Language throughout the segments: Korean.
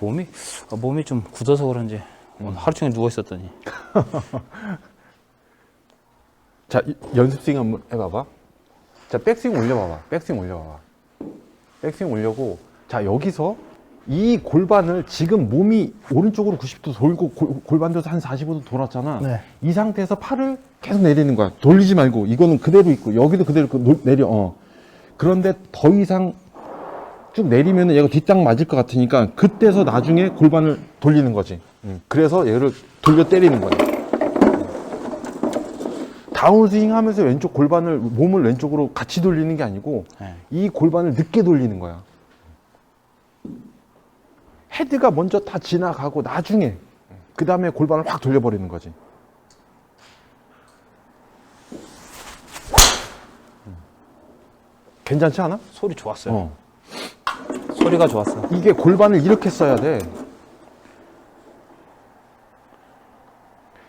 몸이 좀 굳어서 그런지 오늘 하루 종일 누워 있었더니. 자, 연습 스윙 한번 해봐봐. 자, 백스윙 올려봐봐. 백스윙 올려봐봐. 백스윙 올려고, 자, 여기서 이 골반을 지금 몸이 오른쪽으로 90도 돌고 골반도 한 45도 돌았잖아. 네. 이 상태에서 팔을 계속 내리는 거야. 돌리지 말고. 이거는 그대로 있고, 여기도 그대로 있고, 내려. 그런데 더 이상 쭉 내리면 얘가 뒷땅 맞을 것 같으니까 그때서 나중에 골반을 돌리는 거지. 그래서 얘를 돌려 때리는 거야. 다운스윙 하면서 왼쪽 골반을, 몸을 왼쪽으로 같이 돌리는 게 아니고 네. 이 골반을 늦게 돌리는 거야. 헤드가 먼저 다 지나가고 나중에 그 다음에 골반을 확 돌려버리는 거지. 괜찮지 않아? 소리 좋았어요. 소리가 좋았어. 이게 골반을 이렇게 써야 돼.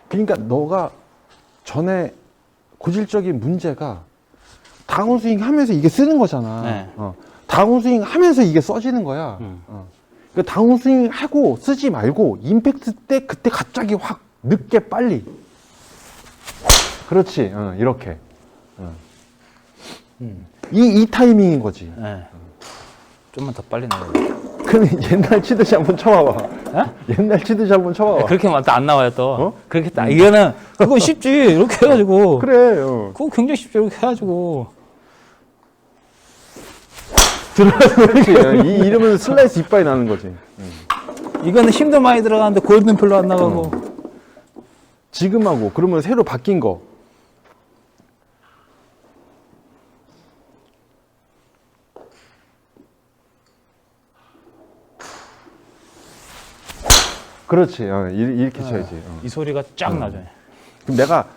그러니까 너가 전에 고질적인 문제가 다운스윙 하면서 이게 쓰는 거잖아. 네. 다운스윙 하면서 이게 써지는 거야. 그러니까 다운스윙 하고 쓰지 말고 임팩트 때 그때 갑자기 확 늦게 빨리. 그렇지. 이렇게. 이 타이밍인 거지. 네. 좀만 더 빨리 나와야 돼. 그럼 옛날 치듯이 한번 쳐봐봐. 옛날 치듯이 한번 쳐봐봐. 그렇게 하면 안 나와요 또. 그렇게 딱 이거는 그건 쉽지. 이렇게 해가지고. 그래. 그거 굉장히 쉽지. 이렇게 해가지고. 그렇지. 이 이름은 슬라이스 이빨이 나는 거지. 이거는 힘도 많이 들어가는데 골든 별로 안 나가고. 지금 하고 그러면 새로 바뀐 거. 그렇지. 이렇게 쳐야지. 이 소리가 쫙 나죠. 그럼 내가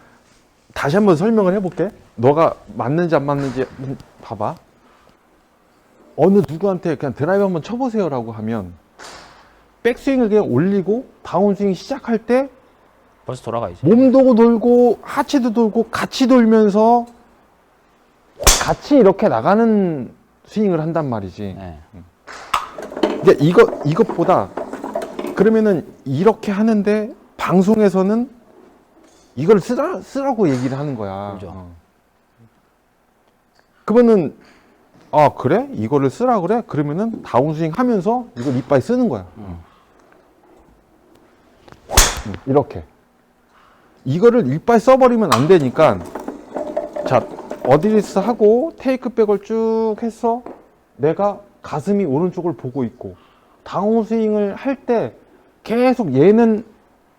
다시 한번 설명을 해볼게. 너가 맞는지 안 맞는지 봐봐. 어느 누구한테 그냥 드라이브 한번 쳐보세요라고 하면 백스윙을 그냥 올리고 다운스윙 시작할 때 벌써 돌아가야지. 몸도 돌고 하체도 돌고 같이 돌면서 같이 이렇게 나가는 스윙을 한단 말이지. 네. 근데 이것보다 그러면은 이렇게 하는데 방송에서는 이걸 쓰라고 얘기를 하는 거야. 그죠. 그러면은 아 그래? 이거를 쓰라 그래? 그러면은 다운스윙 하면서 이걸 이빨 쓰는 거야. 이렇게. 이거를 이빨 써버리면 안 되니까 자 어드리스 하고 테이크백을 쭉 해서 내가 가슴이 오른쪽을 보고 있고 다운스윙을 할 때 계속 얘는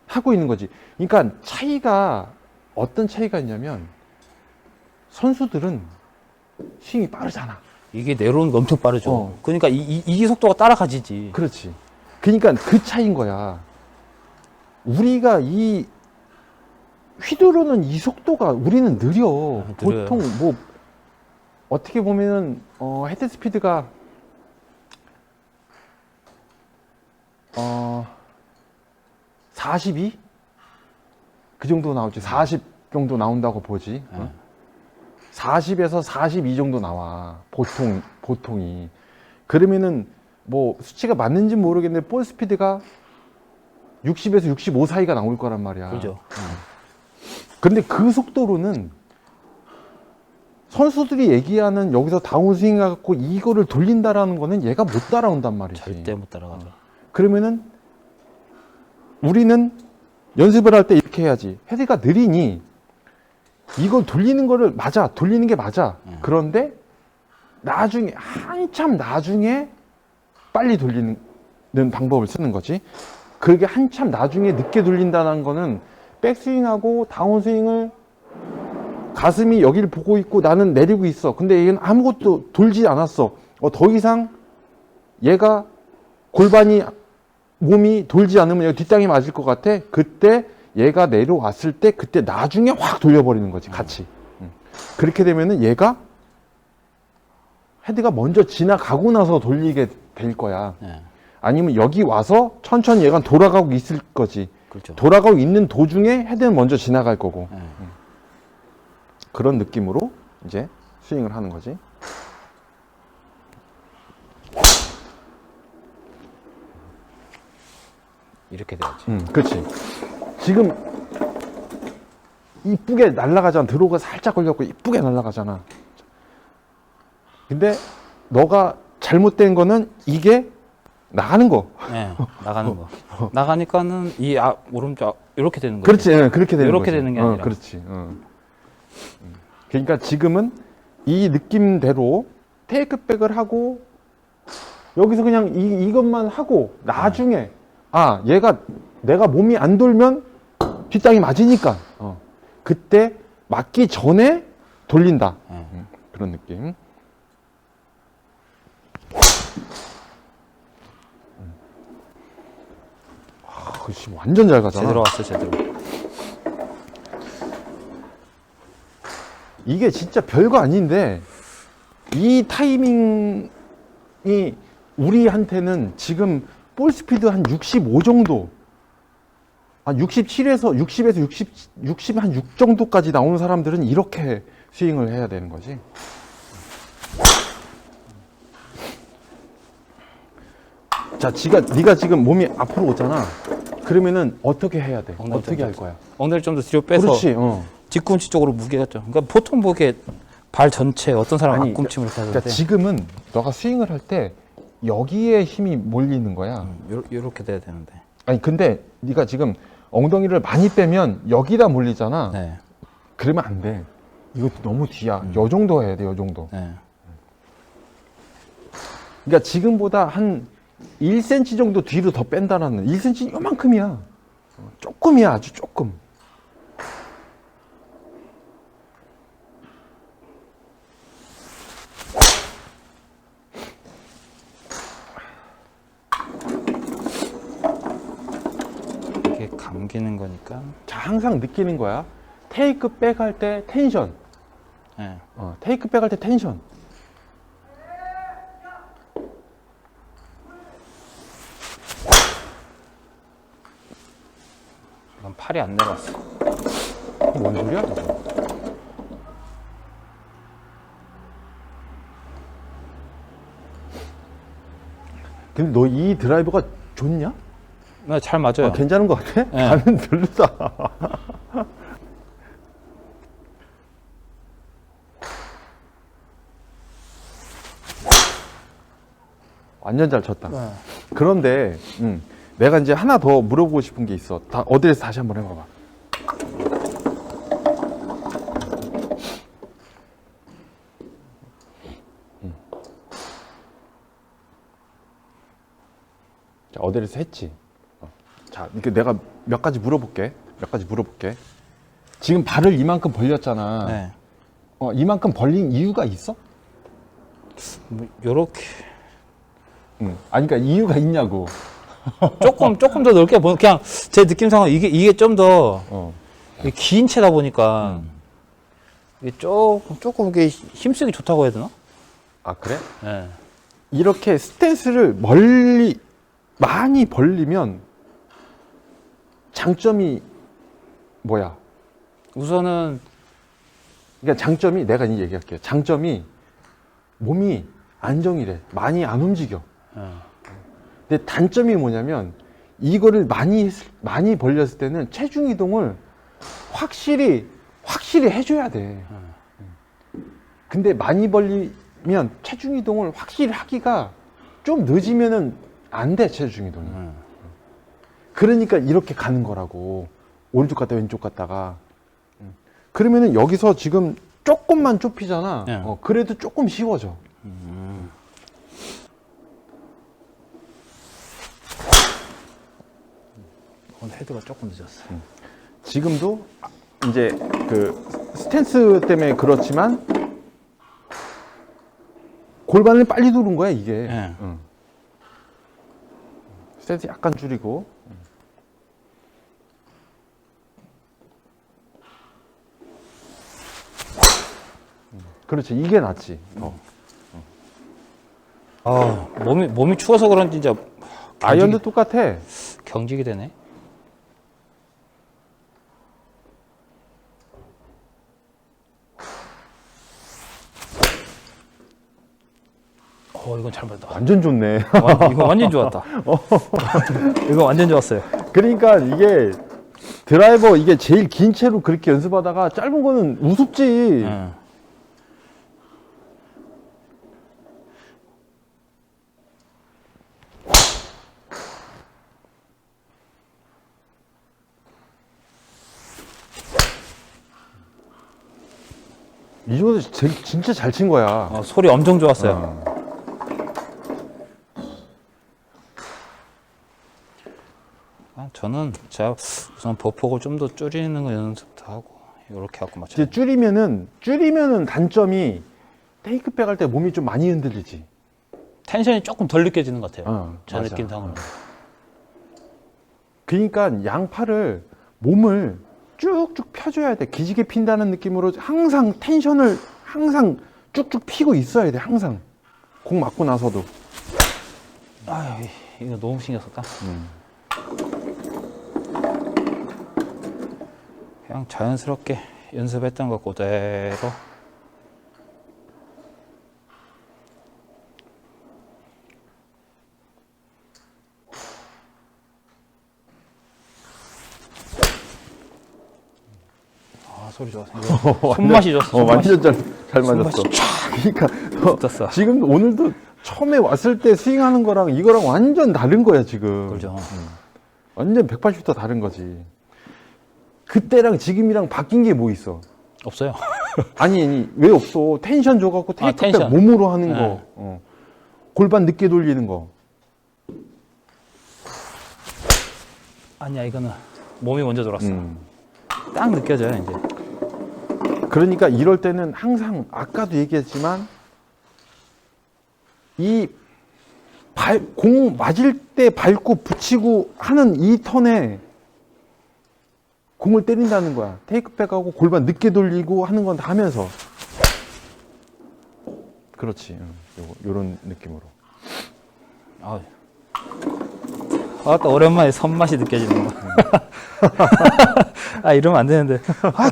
하고 있는 거지. 그러니까 차이가 어떤 차이가 있냐면 선수들은 스윙이 빠르잖아. 이게 내려오는 게 엄청 빠르죠. 그러니까 이 속도가 따라가지지. 그렇지. 그러니까 그 차이인 거야. 우리가 이 휘두르는 이 속도가 우리는 느려. 느려요. 보통 뭐 어떻게 보면은 헤드 스피드가 42? 그 정도 나오지. 40 정도 나온다고 보지. 40에서 42 정도 나와. 보통이. 그러면은 뭐 수치가 맞는지 모르겠는데 볼 스피드가 60에서 65 사이가 나올 거란 말이야. 그죠. 근데 그 속도로는 선수들이 얘기하는 여기서 다운스윙 해갖고 이거를 돌린다라는 거는 얘가 못 따라온단 말이지. 절대 못 따라가죠. 그러면은 우리는 연습을 할 때 이렇게 해야지. 헤드가 느리니 이걸 돌리는 거를 맞아. 돌리는 게 맞아. 그런데 나중에 한참 나중에 빨리 돌리는 방법을 쓰는 거지. 그게 한참 나중에 늦게 돌린다는 거는 백스윙하고 다운스윙을 가슴이 여기를 보고 있고 나는 내리고 있어. 근데 얘는 아무것도 돌지 않았어. 더 이상 얘가 골반이 몸이 돌지 않으면 여기 뒷땅이 맞을 것 같아. 그때 얘가 내려왔을 때 그때 나중에 확 돌려버리는 거지. 같이. 그렇게 되면은 얘가 헤드가 먼저 지나가고 나서 돌리게 될 거야. 네. 아니면 여기 와서 천천히 얘가 돌아가고 있을 거지. 그렇죠. 돌아가고 있는 도중에 헤드는 먼저 지나갈 거고. 네. 그런 느낌으로 이제 스윙을 하는 거지. 이렇게 돼야지. 그렇지. 지금 이쁘게 날아가잖아. 드로우가 살짝 걸려갖고 이쁘게 날아가잖아. 근데 너가 잘못된 거는 이게 나가는 거. 네, 나가는 거. 나가니까는 이 오른쪽 이렇게 되는 거지. 그렇지. 응, 그렇게 되는 이렇게 거지. 되는 게 아니라. 그렇지. 그러니까 지금은 이 느낌대로 테이크백을 하고 여기서 그냥 이것만 하고 나중에 얘가 내가 몸이 안 돌면 뒷땅이 맞으니까 그때 맞기 전에 돌린다. 그런 느낌. 그치, 완전 잘 가잖아. 제대로 왔어, 제대로. 이게 진짜 별거 아닌데 이 타이밍이 우리한테는 지금 볼 스피드 한 65 정도, 67에서 60에서 60 한 6 정도까지 나오는 사람들은 이렇게 스윙을 해야 되는 거지. 자, 네가 지금 몸이 앞으로 오잖아. 그러면은 어떻게 해야 돼? 어떻게 할 거야? 엉덩이 좀 더 뒤로 빼서. 그렇지. 뒤꿈치 쪽으로 무게가 좀. 그러니까 보통 무게 발 전체 어떤 사람은 앞꿈치 이렇게 하는데. 그러니까 지금은 너가 스윙을 할 때 여기에 힘이 몰리는 거야. 요렇게 돼야 되는데. 아니 근데 네가 지금 엉덩이를 많이 빼면 여기다 몰리잖아. 네. 그러면 안 돼. 이거 너무 뒤야. 요 정도 해야 돼. 요 정도. 네. 그러니까 지금보다 한 1cm 정도 뒤로 더 뺀다라는 1cm 요만큼이야. 조금이야. 아주 조금. 이게 감기는 거니까. 자, 항상 느끼는 거야. 테이크 백 할 때 텐션. 네. 테이크 백 할 때 텐션. 난 팔이 안 내려왔어. 뭔 소리야? 근데 너 이 드라이버가 좋냐? 네, 잘 맞아요. 괜찮은 것 같아? 네. 나는 별로다. 완전 잘 쳤다. 네. 그런데 내가 이제 하나 더 물어보고 싶은 게 있어. 어디에서 다시 한번 해봐봐. 자, 어디에서 했지? 자, 이렇게 내가 몇 가지 물어볼게. 지금 발을 이만큼 벌렸잖아. 네. 이만큼 벌린 이유가 있어? 뭐 요렇게. 아니, 그러니까 이유가 있냐고. 조금 더 넓게 보면 그냥 제 느낌상은 이게 좀 더 긴 채다 보니까 이게 조금 이게 힘쓰기 좋다고 해야 되나? 아, 그래? 네. 이렇게 스탠스를 많이 벌리면 장점이 뭐야? 우선은 그러니까 장점이 내가 이 얘기할게. 장점이 몸이 안정이래. 많이 안 움직여. 근데 단점이 뭐냐면 이거를 많이 벌렸을 때는 체중 이동을 확실히 해줘야 돼. 근데 많이 벌리면 체중 이동을 확실히 하기가 좀 늦으면은 안 돼, 체중 이동이. 그러니까 이렇게 가는 거라고. 오른쪽 갔다 왼쪽 갔다가. 그러면은 여기서 지금 조금만 좁히잖아. 네. 그래도 조금 쉬워져. 오늘 헤드가 조금 늦었어. 지금도 이제 그 스탠스 때문에 그렇지만 골반을 빨리 누른 거야, 이게. 네. 스탠스 약간 줄이고. 그렇지, 이게 낫지. 몸이 추워서 그런지 진짜 아이언도 똑같아. 경직이 되네. 이건 잘 맞다. 완전 좋네. 이거 완전 좋았다. 이거 완전 좋았어요. 그러니까 이게 드라이버 이게 제일 긴 채로 그렇게 연습하다가 짧은 거는 우습지. 예. 이 정도 진짜 잘 친 거야. 소리 엄청 좋았어요. 저는 제가 우선 보폭을 좀 더 줄이는 거 연습도 하고 이렇게 갖고 맞춰요. 이제 줄이면은 단점이 테이크백 할 때 몸이 좀 많이 흔들리지. 텐션이 조금 덜 느껴지는 것 같아요. 제 맞아. 느낌상으로. 그러니까 양팔을 몸을 쭉쭉 펴줘야 돼. 기지개 핀다는 느낌으로 항상 텐션을 항상 쭉쭉 피고 있어야 돼. 항상 공 맞고 나서도. 아유, 이거 너무 신경 썼다. 그냥 자연스럽게 연습했던 거 그대로. 소리 좋았어. 손맛이 좋았어. 완전 잘 맞았어. 손맛이 그러니까 붙었어. 지금 오늘도 처음에 왔을 때 스윙하는 거랑 이거랑 완전 다른 거야 지금. 그렇죠. 완전 180도 다른 거지. 그때랑 지금이랑 바뀐 게 뭐 있어? 없어요. 아니 왜 없어? 텐션 줘갖고 테이크백 텐션. 몸으로 하는 네. 거, 골반 늦게 돌리는 거. 아니야, 이거는 몸이 먼저 돌았어. 딱 느껴져요, 이제. 그러니까 이럴 때는 항상 아까도 얘기했지만 공 맞을 때 밟고 붙이고 하는 이 턴에 공을 때린다는 거야. 테이크백하고 골반 늦게 돌리고 하는 건 다 하면서. 그렇지. 요런 느낌으로. 또 오랜만에 손맛이 느껴지는 거. 이러면 안 되는데.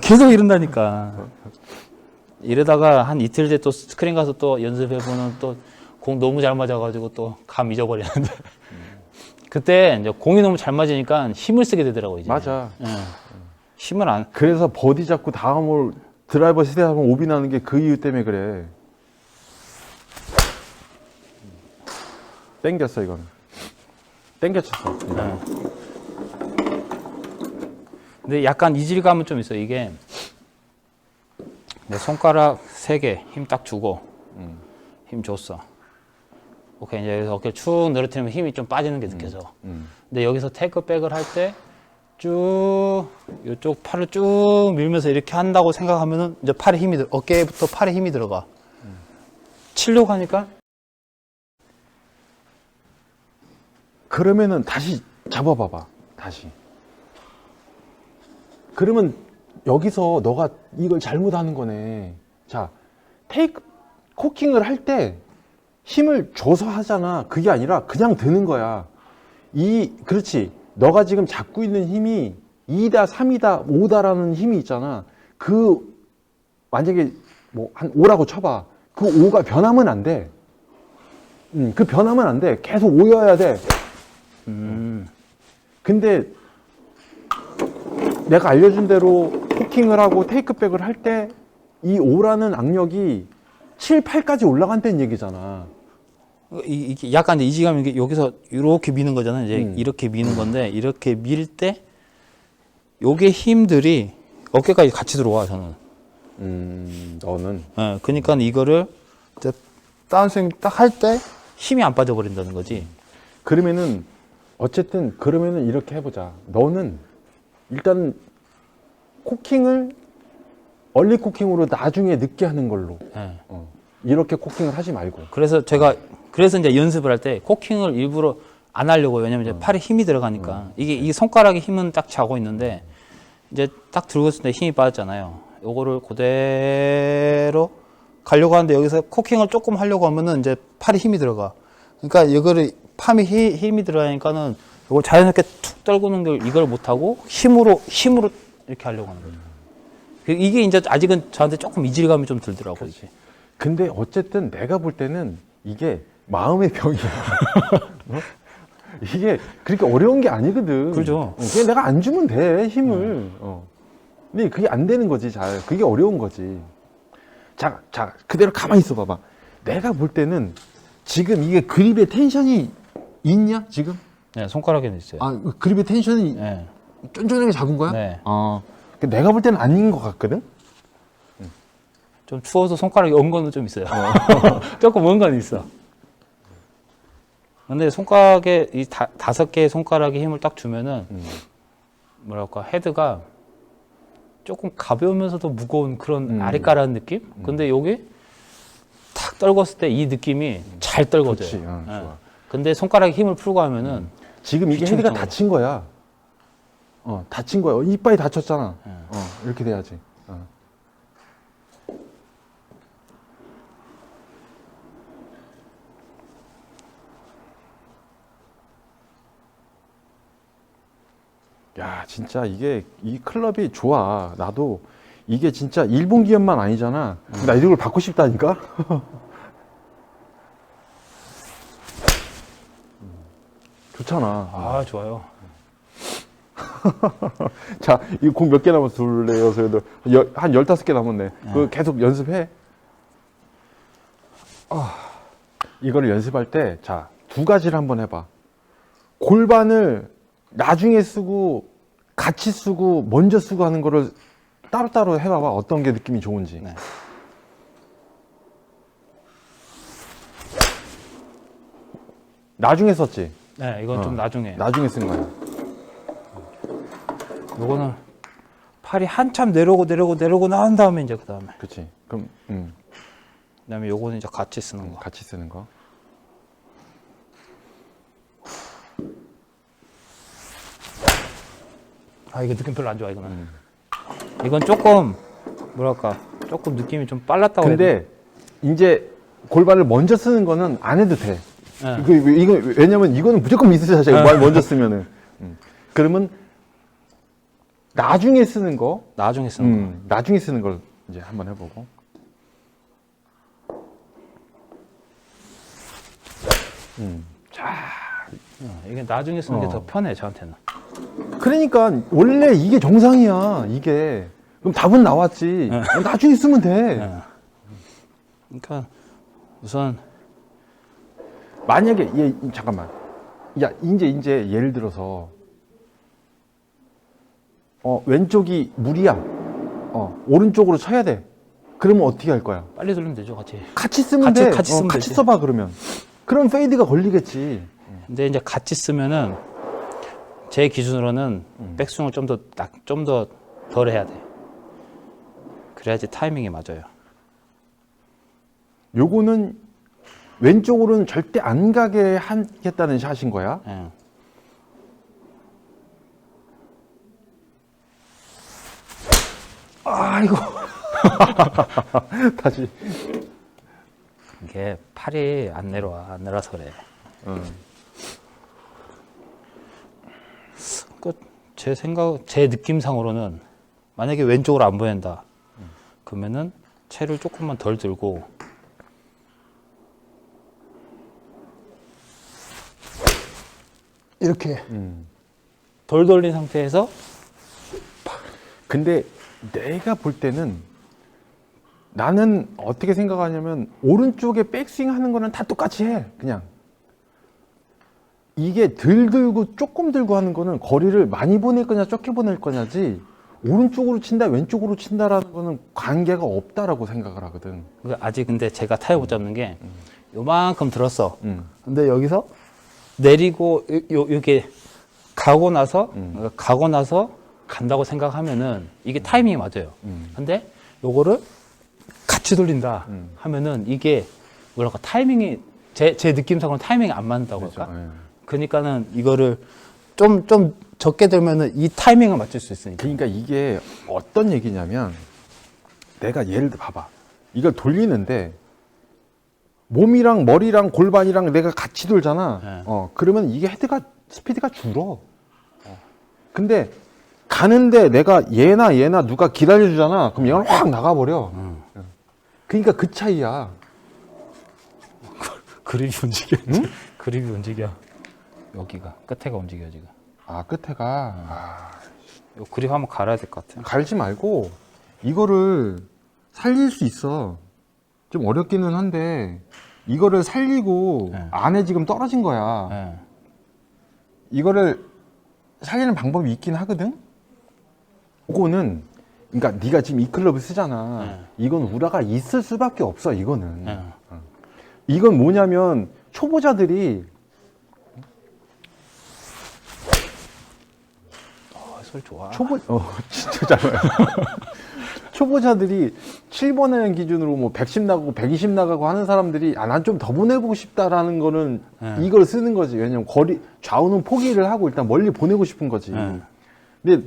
계속 이런다니까. 이러다가 한 이틀 뒤에 또 스크린 가서 또 연습해보면 또 공 너무 잘 맞아가지고 또 감 잊어버리는데. 그때 이제 공이 너무 잘 맞으니까 힘을 쓰게 되더라고요, 이제. 맞아. 힘을 안. 그래서 버디 잡고 다음을 드라이버 세대하면 오비 나는 게 그 이유 때문에 그래. 땡겼어, 이건. 땡겨쳤어. 근데 약간 이질감은 좀 있어요. 이게 내 손가락 3개 힘 딱 주고 힘 줬어. 오케이, 이제 여기서 어깨를 축 늘어뜨리면 힘이 좀 빠지는 게 느껴져. 근데 여기서 테이크백을 할 때 쭉 이쪽 팔을 쭉 밀면서 이렇게 한다고 생각하면은 이제 팔에 힘이 어깨부터 팔에 힘이 들어가. 치려고 하니까 그러면은 다시 잡아봐봐. 다시. 그러면 여기서 너가 이걸 잘못하는 거네. 자, 코킹을 할 때 힘을 줘서 하잖아. 그게 아니라 그냥 드는 거야. 그렇지. 너가 지금 잡고 있는 힘이 2다, 3이다, 5다라는 힘이 있잖아. 만약에 한 5라고 쳐봐. 그 5가 변하면 안 돼. 그 변하면 안 돼. 계속 5여야 돼. 근데 내가 알려준 대로 코킹을 하고 테이크백을 할 때 이 5라는 악력이 7, 8까지 올라간다는 얘기잖아. 이게 약간 이제 이질감이 이게 여기서 이렇게 미는 거잖아요. 이제 이렇게 미는 건데 이렇게 밀 때 요게 힘들이 어깨까지 같이 들어와 저는. 너는. 그러니까 이거를 이제 다운스윙 딱 할 때 힘이 안 빠져버린다는 거지. 그러면은 그러면은 이렇게 해보자. 너는 일단 코킹을 얼리 코킹으로 나중에 늦게 하는 걸로. 이렇게 코킹을 하지 말고. 그래서 이제 연습을 할 때 코킹을 일부러 안 하려고. 왜냐면 이제 팔에 힘이 들어가니까. 이 손가락에 힘은 딱 차고 있는데 이제 딱 들고 있을 때 힘이 빠졌잖아요. 요거를 그대로 가려고 하는데 여기서 코킹을 조금 하려고 하면은 이제 팔에 힘이 들어가. 그러니까 이거를 팔에 힘이 들어가니까는 이걸 자연스럽게 툭 떨구는 걸 이걸 못하고 힘으로 이렇게 하려고 하는 거죠. 이게 이제 아직은 저한테 조금 이질감이 좀 들더라고요. 그렇지. 근데 어쨌든 내가 볼 때는 이게 마음의 병이야. 이게 그렇게 어려운 게 아니거든. 그죠. 그냥 내가 안 주면 돼, 힘을. 근데 그게 안 되는 거지, 잘. 그게 어려운 거지. 자, 그대로 가만히 있어 봐봐. 내가 볼 때는 지금 이게 그립에 텐션이 있냐, 지금? 네, 손가락에는 있어요. 아, 그립에 텐션이 네. 쫀쫀하게 잡은 거야? 네. 내가 볼 때는 아닌 것 같거든? 좀 추워서 손가락이 언 거는 좀 있어요. 조금 언 거는 있어. 근데 손가락에 이 5개의 손가락에 힘을 딱 주면은 뭐랄까 헤드가 조금 가벼우면서도 무거운 그런 아리까라는 느낌? 근데 여기 탁 떨궜을 때 이 느낌이 잘 떨궈져요. 좋지, 좋아. 근데 손가락에 힘을 풀고 하면은 지금 이게 헤드가 귀찮죠. 다친 거야. 다친 거야. 이빨이 다쳤잖아. 이렇게 돼야지. 야, 진짜 이 클럽이 좋아. 나도 이게 진짜 일본 기업만 아니잖아. 나 이걸 받고 싶다니까? 좋잖아. 아 좋아요. 자, 이 공 몇 개 남았어? 둘, 넷, 여섯, 여덟. 한 15개 남았네. 그거 계속 연습해. 이거를 연습할 때, 자, 2가지를 한번 해봐. 골반을 나중에 쓰고, 같이 쓰고, 먼저 쓰고 하는 거를 따로따로 해봐봐. 어떤 게 느낌이 좋은지. 네. 나중에 썼지? 네, 이건 좀 나중에. 나중에 쓴 거야. 요거는 팔이 한참 내려오고 나온 다음에 이제 그 다음에. 그치. 그럼, 그다음에 요거는 이제 같이 쓰는 거. 같이 쓰는 거. 아 이거 느낌 별로 안 좋아 이거는. 이건 조금 뭐랄까 조금 느낌이 좀 빨랐다고 해야 되나? 근데, 이제 골반을 먼저 쓰는 거는 안 해도 돼. 네. 이거 왜냐면 이거는 무조건 미스 자체가 말 먼저 쓰면은. 그러면 나중에 쓰는 거, 나중에 쓰는 거. 나중에 쓰는 걸 이제 한번 해보고. 이게 나중에 쓰는 게 더 편해 저한테는. 그러니까 원래 이게 정상이야. 이게 그럼 답은 나왔지. 나중에 쓰면 돼. 네. 그러니까 우선 만약에 잠깐만. 야 이제 예를 들어서 왼쪽이 무리야. 오른쪽으로 쳐야 돼. 그러면 어떻게 할 거야? 빨리 돌리면 되죠 같이. 같이 쓰면 돼. 같이 쓰면 같이 되지. 써봐 그러면. 그럼 페이드가 걸리겠지. 근데 이제 같이 쓰면은 제 기준으로는 백스윙을 좀 더 덜 해야 돼. 그래야지 타이밍이 맞아요. 요거는 왼쪽으로는 절대 안 가게 하겠다는 샷인 거야. 예. 아이고. 다시. 이게 팔이 안 내려와서 그래. 제 느낌상으로는 만약에 왼쪽으로 안 보낸다. 그러면은 채를 조금만 덜 들고 이렇게 덜 돌린 상태에서 근데 내가 볼 때는 나는 어떻게 생각하냐면 오른쪽에 백스윙 하는 거는 다 똑같이 해. 그냥. 이게 덜 들고 조금 들고 하는 거는 거리를 많이 보낼 거냐 적게 보낼 거냐지 오른쪽으로 친다 왼쪽으로 친다라는 거는 관계가 없다라고 생각을 하거든. 아직 근데 제가 타협 못 잡는 게 요만큼 들었어. 음. 근데 여기서 내리고 이렇게 가고 나서 간다고 생각하면은 이게 타이밍이 맞아요. 근데 요거를 같이 돌린다 하면은 이게 뭐랄까 타이밍이 제 느낌상으로는 타이밍이 안 맞는다고 할까? 그렇죠. 예. 그러니까는 이거를 좀 적게 들면은 이 타이밍을 맞출 수 있으니까. 그러니까 이게 어떤 얘기냐면 내가 예를 들어 봐봐. 이걸 돌리는데 몸이랑 머리랑 골반이랑 내가 같이 돌잖아. 네. 그러면 이게 헤드가 스피드가 줄어. 근데 가는데 내가 얘나 누가 기다려주잖아. 그럼 얘가 확 나가버려. 그러니까 그 차이야. 그립이 움직여. 그립이 움직여. 여기가 끝에가 움직여 지금. 아, 끝에가. 요 그립 한번 갈아야 될 것 같아요. 갈지 말고 이거를 살릴 수 있어. 좀 어렵기는 한데 이거를 살리고 네. 안에 지금 떨어진 거야. 네. 이거를 살리는 방법이 있긴 하거든. 이거는 그러니까 네가 지금 이 클럽을 쓰잖아. 네. 이건 우라가 있을 수밖에 없어. 이거는. 네. 이건 뭐냐면 초보자들이 소리 좋아. 진짜 잘해요. 초보자들이 7번 아이언 기준으로 뭐 110 나가고 120 나가고 하는 사람들이 난 좀 더 보내보고 싶다라는 거는 네. 이걸 쓰는 거지. 왜냐면 좌우는 포기를 하고 일단 멀리 보내고 싶은 거지. 네. 근데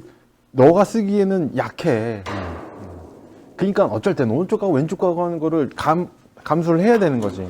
너가 쓰기에는 약해. 그러니까 어쩔 땐 오른쪽 가고 왼쪽 가고 하는 거를 감수를 해야 되는 거지.